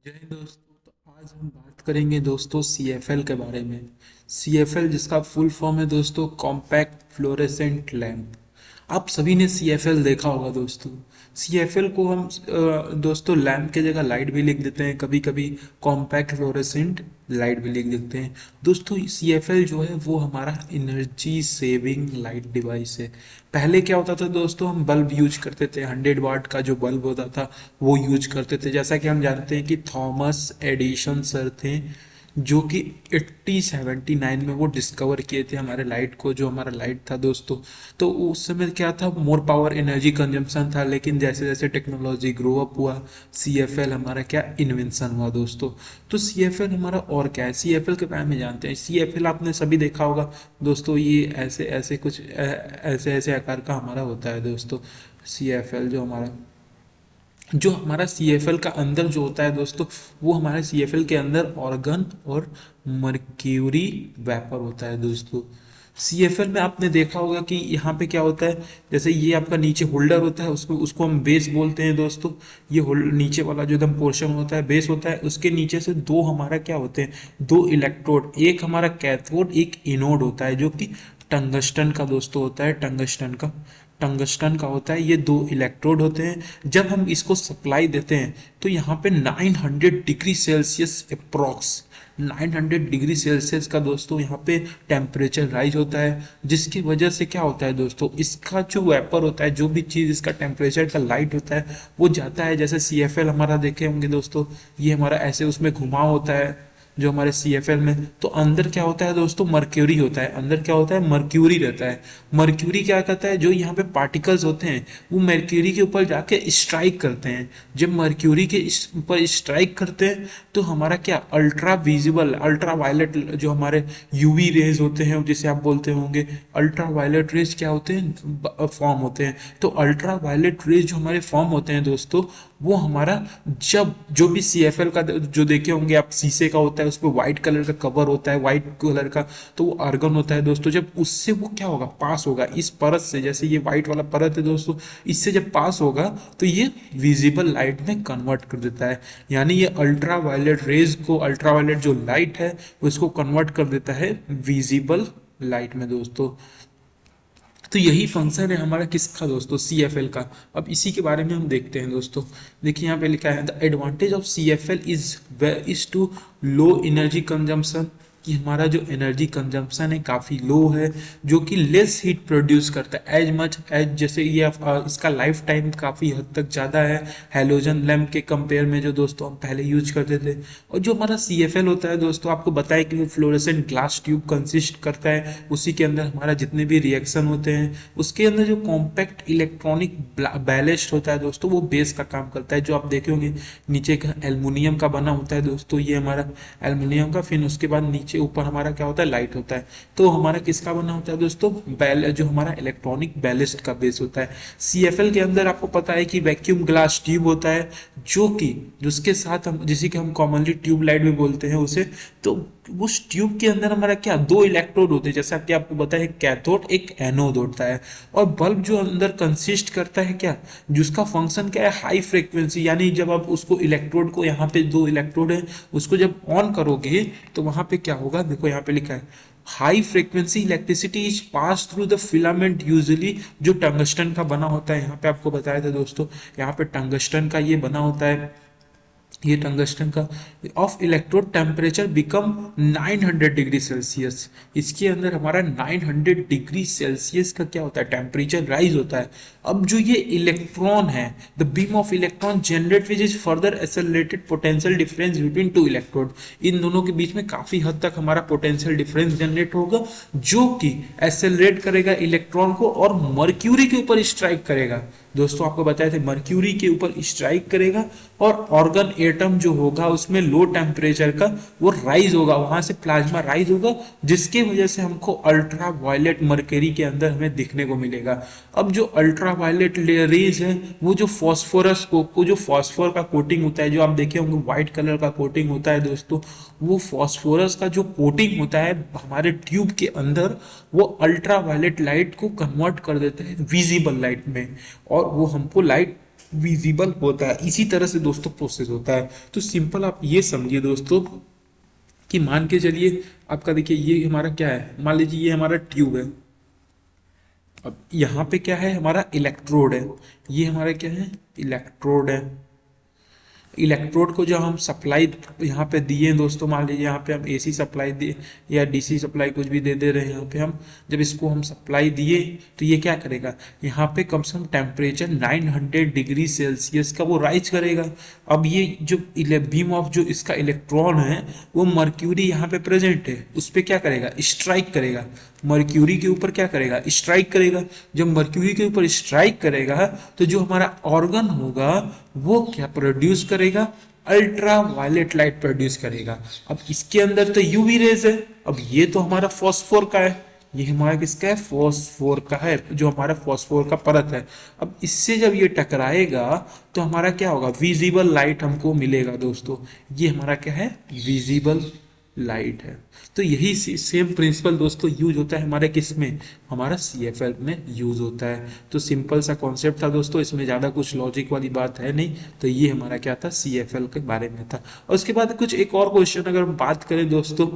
जय हिंद दोस्तों। तो आज हम बात करेंगे दोस्तों CFL के बारे में। CFL जिसका फुल फॉर्म है दोस्तों कॉम्पैक्ट फ्लोरेसेंट लैम्प। आप सभी ने CFL देखा होगा दोस्तों। CFL को हम दोस्तों लैम्प की जगह लाइट भी लिख देते हैं, कभी कभी कॉम्पैक्ट फ्लोरेसेंट लाइट भी लिख देते हैं दोस्तों। CFL जो है वो हमारा एनर्जी सेविंग लाइट डिवाइस है। पहले क्या होता था दोस्तों, हम बल्ब यूज करते थे, 100 वाट का जो बल्ब होता था वो यूज करते थे। जैसा कि हम जानते हैं कि थॉमस एडिशन सर थे जो कि 1879 में वो डिस्कवर किए थे हमारे लाइट को, जो हमारा लाइट था दोस्तों। तो उस समय क्या था, मोर पावर एनर्जी कंजम्पशन था, लेकिन जैसे जैसे टेक्नोलॉजी ग्रो अप हुआ CFL हमारा क्या इन्वेंशन हुआ दोस्तों। तो CFL हमारा और क्या है, CFL के बारे में जानते हैं। CFL आपने सभी देखा होगा दोस्तों, ये ऐसे ऐसे कुछ ऐसे ऐसे आकार का हमारा होता है दोस्तों। CFL जो हमारा CFL का अंदर जो होता है दोस्तों, वो हमारे CFL के अंदर ऑर्गन और मर्क्यूरी वेपर होता है दोस्तों। CFL में आपने देखा होगा कि यहाँ पे क्या होता है, जैसे ये आपका नीचे होल्डर होता है, उसमें उसको हम बेस बोलते हैं दोस्तों। ये होल्ड नीचे वाला जो एकदम पोर्शन होता है बेस होता है, उसके नीचे से दो हमारा क्या होते हैं, दो इलेक्ट्रोड, एक हमारा कैथोड एक एनोड होता है, जो कि टंगस्टन का दोस्तों होता है। टंगस्टन का होता है। ये दो इलेक्ट्रोड होते हैं। जब हम इसको सप्लाई देते हैं तो यहाँ पे 900 degree Celsius approx 900 degree Celsius का दोस्तों यहाँ पे टेम्परेचर राइज होता है, जिसकी वजह से क्या होता है दोस्तों, इसका जो वेपर होता है, जो भी चीज़ इसका टेम्परेचर का लाइट होता है वो जाता है। जैसे CFL हमारा देखे होंगे दोस्तों, ये हमारा ऐसे उसमें घुमाव होता है जो हमारे CFL में। तो अंदर क्या होता है दोस्तों, मर्क्यूरी होता है। अंदर क्या होता है, मर्क्यूरी रहता है। मर्क्यूरी क्या करता है, जो यहाँ पे पार्टिकल्स होते हैं वो मर्क्यूरी के ऊपर जाके स्ट्राइक करते हैं। जब मर्क्यूरी के ऊपर स्ट्राइक करते हैं तो हमारा क्या, अल्ट्रा विजिबल अल्ट्रा वायलेट जो हमारे UV रेज होते हैं, जिसे आप बोलते होंगे अल्ट्रा वायलेट रेज, क्या होते हैं, फॉर्म होते हैं। तो अल्ट्रा वायलेट रेज जो हमारे फॉर्म होते हैं दोस्तों, वो हमारा जब जो भी CFL का जो देखे होंगे आप, शीशे का होता है, उस पर व्हाइट कलर का कवर होता है, व्हाइट कलर का, तो वो आर्गन होता है दोस्तों। जब उससे वो क्या होगा, पास होगा इस परत से, जैसे ये व्हाइट वाला परत है दोस्तों, इससे जब पास होगा तो ये विजिबल लाइट में कन्वर्ट कर देता है। यानी ये अल्ट्रा वायलेट रेज को, अल्ट्रा वायलेट जो लाइट है उसको कन्वर्ट कर देता है विजिबल लाइट में दोस्तों। तो यही फंक्शन है हमारा किसका दोस्तों, CFL का। अब इसी के बारे में हम देखते हैं दोस्तों। देखिए यहाँ पे लिखा है the advantage of CFL is to low energy consumption, कि हमारा जो एनर्जी कंजम्पशन है काफ़ी लो है, जो कि लेस हीट प्रोड्यूस करता है एज मच एज, जैसे ये इसका लाइफ टाइम काफ़ी हद तक ज़्यादा है हेलोजन लैम्प के कंपेयर में, जो दोस्तों हम पहले यूज करते थे। और जो हमारा CFL होता है दोस्तों, आपको बताया कि वो फ्लोरेसेंट ग्लास ट्यूब कंसिस्ट करता है। उसी के अंदर हमारा जितने भी रिएक्शन होते हैं, उसके अंदर जो कॉम्पैक्ट इलेक्ट्रॉनिक बैलेस्ट होता है दोस्तों, वो बेस का काम करता है। जो आप देखे होंगे नीचे का एल्युमिनियम का बना होता है दोस्तों, ये हमारा एल्युमिनियम का, फिर उसके बाद नीचे ऊपर हमारा क्या होता है, लाइट होता है। तो हमारा किसका बना होता है दोस्तों, जो हमारा इलेक्ट्रॉनिक बैलेस्ट का बेस होता है। CFL के अंदर आपको पता है कि वैक्यूम ग्लास ट्यूब होता है, जो कि जिसके साथ हम, जिसे कि हम कॉमनली ट्यूब लाइट भी बोलते हैं उसे। तो उस ट्यूब के अंदर हमारा क्या, दो इलेक्ट्रोड होते हैं, जैसा कि आपको बताया, एक कैथोड एक एनोड होता है। और बल्ब जो अंदर कंसिस्ट करता है क्या, जिसका फंक्शन क्या है, हाई फ्रीक्वेंसी। यानी जब आप उसको इलेक्ट्रोड को, यहाँ पे दो इलेक्ट्रोड है, उसको जब ऑन करोगे तो वहां पे क्या होगा, देखो यहाँ पे लिखा है high frequency electricity is pass through the filament usually, जो टंगस्टन का बना होता है। यहाँ पे आपको बताया था दोस्तों, यहाँ पे टंगस्टन का ये बना होता है, ये टंगस्टन का, of electrode temperature become 900 degree Celsius. इसके अंदर हमारा 900 डिग्री सेल्सियस का क्या होता है, टेम्परेचर राइज होता है। अब जो ये इलेक्ट्रॉन है, the beam of electron generate which is further accelerated potential difference between two electrode. इन दोनों के बीच में काफी हद तक हमारा पोटेंशियल डिफरेंस जनरेट होगा, जो कि एक्सेलरेट करेगा इलेक्ट्रॉन को और मर्क्यूरी के ऊपर स्ट्राइक करेगा। दोस्तों आपको बताए थे मर्क्यूरी के ऊपर स्ट्राइक करेगा, और ऑर्गन एटम जो होगा उसमें लो टेम्परेचर का वो राइज होगा, वहां से प्लाज्मा राइज होगा, जिसकी वजह से हमको अल्ट्रा वायलेट मर्क्यूरी के अंदर हमें दिखने को मिलेगा। अब जो अल्ट्रा वायलेट रेज है, वो जो फॉस्फोरस को जो फॉस्फोर का कोटिंग होता है, जो आप देखे होंगे व्हाइट कलर का कोटिंग होता है दोस्तों, वो फॉस्फोरस का जो कोटिंग होता है हमारे ट्यूब के अंदर, वो अल्ट्रा वायलेट लाइट को कन्वर्ट कर देता है विजिबल लाइट में, और वो हमको लाइट विजिबल होता है। इसी तरह से दोस्तों प्रोसेस होता है। तो सिंपल आप ये समझिए दोस्तों कि मान के चलिए आपका देखिए ये हमारा क्या है, मान लीजिए ये हमारा ट्यूब है। अब यहाँ पे क्या है, हमारा इलेक्ट्रोड है। ये हमारा क्या है, इलेक्ट्रोड है। इलेक्ट्रोड को जो हम सप्लाई यहाँ पे दिए दोस्तों, मान लीजिए यहाँ पे हम एसी सप्लाई दिए या डीसी सप्लाई कुछ भी दे रहे हैं यहाँ पे हम, जब इसको हम सप्लाई दिए तो ये क्या करेगा, यहाँ पे कम से कम टेम्परेचर 900 डिग्री सेल्सियस का वो राइज करेगा। अब ये जो बीम ऑफ जो इसका इलेक्ट्रॉन है वो मर्क्यूरी यहाँ पे प्रेजेंट है, उस पर क्या करेगा, स्ट्राइक करेगा। मर्क्यूरी के ऊपर क्या करेगा, स्ट्राइक करेगा। जब मर्क्यूरी के ऊपर स्ट्राइक करेगा तो जो हमारा ऑर्गन होगा वो क्या प्रोड्यूस करेगा, अल्ट्रा वायलेट लाइट प्रोड्यूस करेगा। अब इसके अंदर तो यूवी रेज है। अब ये तो हमारा फॉस्फोर का है, ये हमारा किसका है, फॉस्फोर का है, जो हमारा फॉस्फोर का परत है। अब इससे जब ये टकराएगा तो हमारा क्या होगा, विजिबल लाइट हमको मिलेगा दोस्तों। ये हमारा क्या है, विजिबल लाइट है। तो यही सेम प्रिंसिपल दोस्तों यूज होता है हमारे किस में, हमारा CFL में यूज होता है। तो सिंपल सा कॉन्सेप्ट था दोस्तों, इसमें ज़्यादा कुछ लॉजिक वाली बात है नहीं। तो ये हमारा क्या था, CFL के बारे में था। और उसके बाद कुछ एक और क्वेश्चन अगर हम बात करें दोस्तों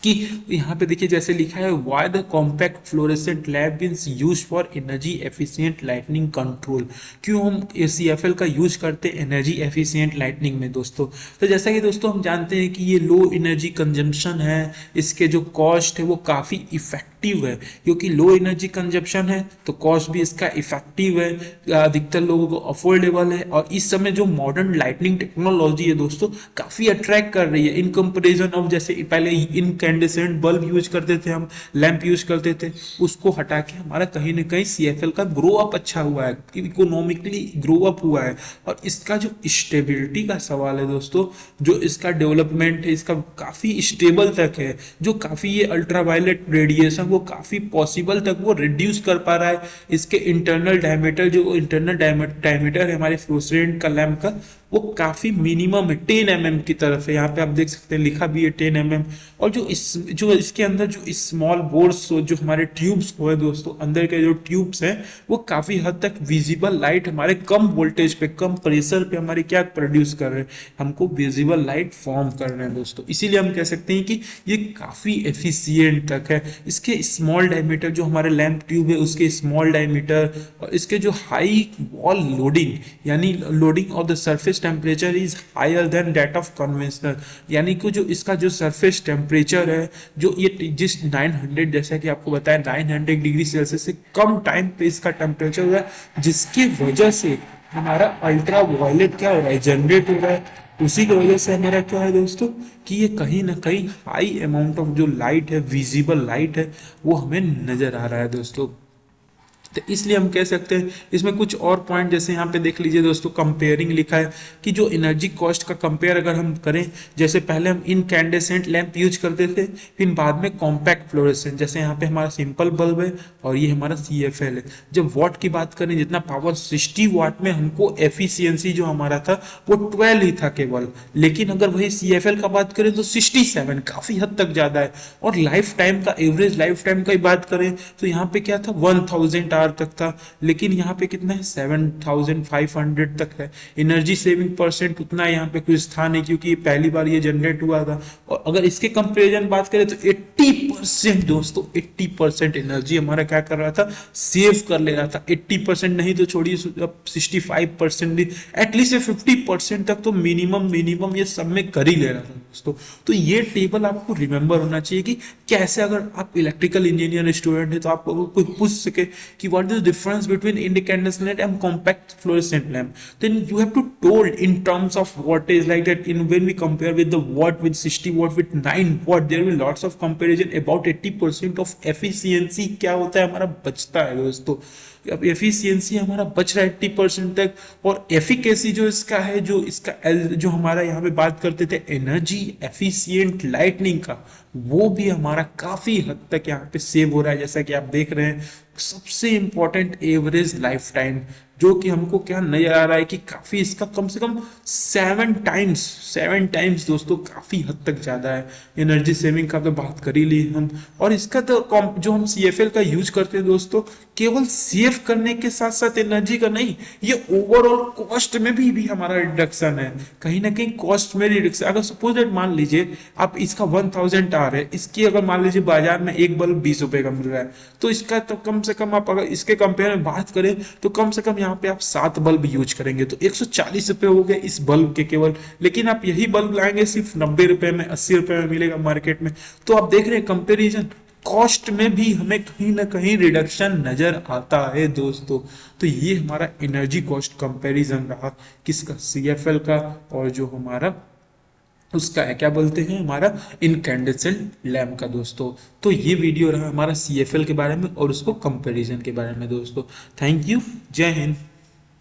कि यहाँ पे देखिए जैसे लिखा है, why the compact fluorescent lamp is use for energy efficient lightning control. क्यों हम CFL का यूज करते हैं एनर्जी एफिशिएंट लाइटनिंग में दोस्तों। तो जैसा कि दोस्तों हम जानते हैं कि ये लो एनर्जी कंजम्पशन है, इसके जो कॉस्ट है वो काफ़ी इफेक्टिव है, क्योंकि लो एनर्जी कंजप्शन है तो कॉस्ट भी इसका इफेक्टिव है, अधिकतर लोगों को अफोर्डेबल है। और इस समय जो मॉडर्न लाइटनिंग टेक्नोलॉजी है दोस्तों काफ़ी अट्रैक्ट कर रही है इन कंपेरिजन ऑफ, जैसे पहले इनकैंडेसेंट बल्ब यूज करते थे हम, लैंप यूज करते थे, उसको हटा के हमारा कहीं ना कहीं CFL का ग्रो अप अच्छा हुआ है, इकोनॉमिकली ग्रो अप हुआ है। और इसका जो स्टेबिलिटी का सवाल है दोस्तों, जो इसका डेवलपमेंट है इसका काफ़ी स्टेबल तक है, जो काफ़ी ये अल्ट्रावायलेट रेडिएशन वो काफ़ी पॉसिबल तक वो रिड्यूस कर पा रहा है। इसके इंटरनल डायमीटर, जो इंटरनल डायमीटर है हमारे फ्लोरेसेंट का लैंप का, वो काफ़ी मिनिमम है, 10 mm की तरफ है। यहाँ पे आप देख सकते हैं लिखा भी है 10 mm। और जो इसके अंदर जो स्मॉल बोर्स जो हमारे ट्यूब्स को है दोस्तों, अंदर के जो ट्यूब्स हैं वो काफ़ी हद तक विजिबल लाइट हमारे कम वोल्टेज पे, कम प्रेशर पे हमारे क्या प्रोड्यूस कर रहे हैं, हमको विजिबल लाइट फॉर्म कर रहे हैं दोस्तों। इसीलिए हम कह सकते हैं कि ये काफ़ी एफिशिएंट तक है। इसके स्मॉल डायमीटर, जो हमारे लैंप ट्यूब है उसके स्मॉल डायमीटर, और इसके जो हाई वॉल लोडिंग यानी loading of the surface temperature is higher than that of conventional, यानी कि जो इसका जो सरफेस टेम्परेचर है, जो ये जिस 900, जैसा कि आपको बताया 900 डिग्री सेल्सियस से कम टाइम पे इसका टेम्परेचर हो रहा है, जिसकी वजह से हमारा अल्ट्रा वायलेट क्या हो रहा है, जनरेट हो रहा है। उसी की वजह से हमारा क्या है दोस्तों कि ये कहीं ना कहीं हाई अमाउंट ऑफ जो लाइट है, विजिबल लाइट है, वो हमें नजर आ रहा है दोस्तों। तो इसलिए हम कह सकते हैं इसमें कुछ और पॉइंट, जैसे यहाँ पे देख लीजिए दोस्तों, कंपेयरिंग लिखा है कि जो एनर्जी कॉस्ट का कंपेयर अगर हम करें, जैसे पहले हम इनकैंडेसेंट लैंप यूज करते थे, फिर बाद में कॉम्पैक्ट फ्लोरेसेंट, जैसे यहाँ पे हमारा सिंपल बल्ब है और ये हमारा CFL है। जब वॉट की बात करें, जितना पावर 60 वाट में हमको एफिशिएंसी जो हमारा था वो 12 ही था केवल, लेकिन अगर वही CFL का बात करें तो 67, काफी हद तक ज्यादा है। और लाइफ टाइम का, एवरेज लाइफ टाइम का बात करें तो यहाँ पे क्या था, 1000 तक था, लेकिन यहाँ पे कितना है, 7500 तक है। एनर्जी सेविंग परसेंट उतना यहाँ पे कुछ था नहीं, क्योंकि पहली बार ये जनरेट हुआ था। और अगर इसके कंपेरिजन बात करें तो 80% दोस्तों, 80% एनर्जी हमारा क्या कर रहा था, सेव कर ले रहा था। 80% नहीं तो छोड़िए, 65% भी, एटलीस्ट 50% तक तो मिनिमम ये सब में कर ही ले रहा था दोस्तों। तो ये टेबल आपको रिमेंबर होना चाहिए कि कैसे, अगर आप इलेक्ट्रिकल इंजीनियर स्टूडेंट है तो आप कोई पूछ सके कि what is the difference between incandescent lamp and compact fluorescent lamp, then you have to told in terms of wattage, like that in when we compare with the watt with 60 watt with 9 watt, there will be lots of comparison, about 80% of efficiency क्या होता है हमारा बचता है दोस्तों। अब efficiency हमारा बच रहा है 80% तक, और एफिकेसी जो इसका है, जो इसका जो हमारा यहाँ पे बात करते थे एनर्जी एफिशिएंट लाइटनिंग का, वो भी हमारा काफी हद तक यहाँ पे सेव हो रहा है। जैसा कि आप देख रहे हैं, सबसे इंपॉर्टेंट एवरेज लाइफ टाइम, जो कि हमको क्या नजर आ रहा है कि काफी इसका कम से कम 7 टाइम्स दोस्तों, काफी हद तक ज्यादा है। एनर्जी सेविंग का तो बात कर ही ली हम। और इसका तो जो हम CFL का यूज करते हैं दोस्तों, केवल सेव करने के साथ साथ एनर्जी का नहीं, ये ओवरऑल कॉस्ट में भी हमारा रिडक्शन है। कहीं ना कहीं कॉस्ट में रिडक्शन, अगर सपोज दैट मान लीजिए आप इसका 1000 है, इसकी अगर मान लीजिए बाजार में एक बल्ब 20 रुपए का मिल रहा है, तो इसका तो कम से कम आप अगर इसके कंपेयर में बात करें तो कम से कम यहाँ पे आप 7 बल्ब यूज करेंगे तो 140 रुपए हो गए इस बल्ब के केवल। लेकिन आप यही बल्ब लाएंगे सिर्फ 90 रुपए में, 80 रुपए में मिलेगा मार्केट में। तो आप देख रहे हैं कंपेरिजन, कॉस्ट में भी हमें कहीं ना कहीं रिडक्शन नजर आता है दोस्तों। तो ये हमारा एनर्जी कॉस्ट कंपैरिजन रहा, किसका, CFL का, और जो हमारा उसका है क्या बोलते हैं, हमारा इनकैंडेसेंट लैम्प का दोस्तों। तो ये वीडियो रहा हमारा CFL के बारे में और उसको कंपैरिजन के बारे में दोस्तों। थैंक यू, जय हिंद।